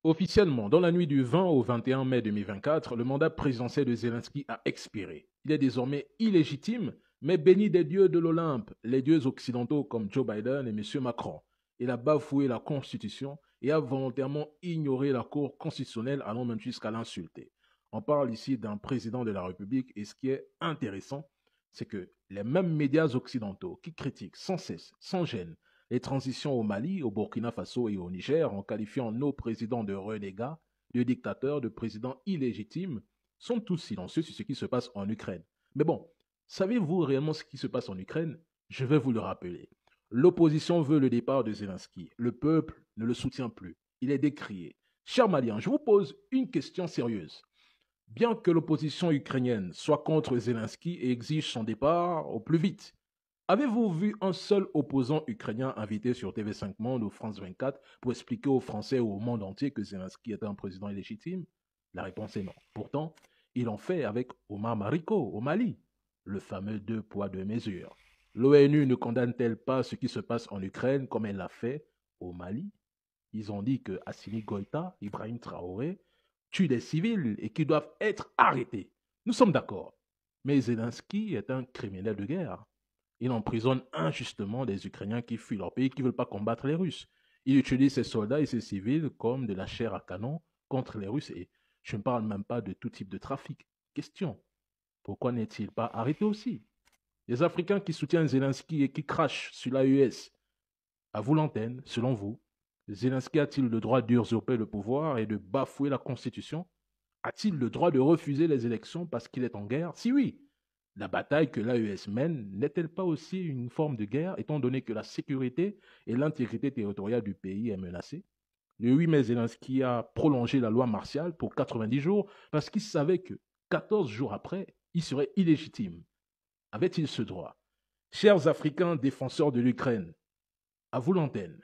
Officiellement, dans la nuit du 20 au 21 mai 2024, le mandat présidentiel de Zelensky a expiré. Il est désormais illégitime, mais béni des dieux de l'Olympe, les dieux occidentaux comme Joe Biden et M. Macron. Il a bafoué la Constitution et a volontairement ignoré la Cour constitutionnelle, allant même jusqu'à l'insulter. On parle ici d'un président de la République et ce qui est intéressant, c'est que les mêmes médias occidentaux qui critiquent sans cesse, sans gêne, les transitions au Mali, au Burkina Faso et au Niger, en qualifiant nos présidents de renégats, de dictateurs, de présidents illégitimes, sont tous silencieux sur ce qui se passe en Ukraine. Mais bon, savez-vous réellement ce qui se passe en Ukraine? Je vais vous le rappeler. L'opposition veut le départ de Zelensky. Le peuple ne le soutient plus. Il est décrié. Chers Maliens, je vous pose une question sérieuse. Bien que l'opposition ukrainienne soit contre Zelensky et exige son départ au plus vite, avez-vous vu un seul opposant ukrainien invité sur TV5 Monde ou France 24 pour expliquer aux Français ou au monde entier que Zelensky est un président illégitime? La réponse est non. Pourtant, il en fait avec Omar Mariko au Mali, le fameux deux poids deux mesures. L'ONU ne condamne-t-elle pas ce qui se passe en Ukraine comme elle l'a fait au Mali? Ils ont dit que Assimi Goïta, Ibrahim Traoré, tuent des civils et qu'ils doivent être arrêtés. Nous sommes d'accord. Mais Zelensky est un criminel de guerre. Il emprisonne injustement des Ukrainiens qui fuient leur pays, qui ne veulent pas combattre les Russes. Il utilise ses soldats et ses civils comme de la chair à canon contre les Russes. Et je ne parle même pas de tout type de trafic. Question, pourquoi n'est-il pas arrêté aussi? Les Africains qui soutiennent Zelensky et qui crachent sur l'AES, à vous l'antenne, selon vous, Zelensky a-t-il le droit d'usurper le pouvoir et de bafouer la Constitution? A-t-il le droit de refuser les élections parce qu'il est en guerre? Si oui, la bataille que l'AES mène n'est-elle pas aussi une forme de guerre, étant donné que la sécurité et l'intégrité territoriale du pays est menacée? Le 8 mai, Zelensky a prolongé la loi martiale pour 90 jours parce qu'il savait que 14 jours après, il serait illégitime. Avait-il ce droit? Chers Africains défenseurs de l'Ukraine, à vous l'antenne.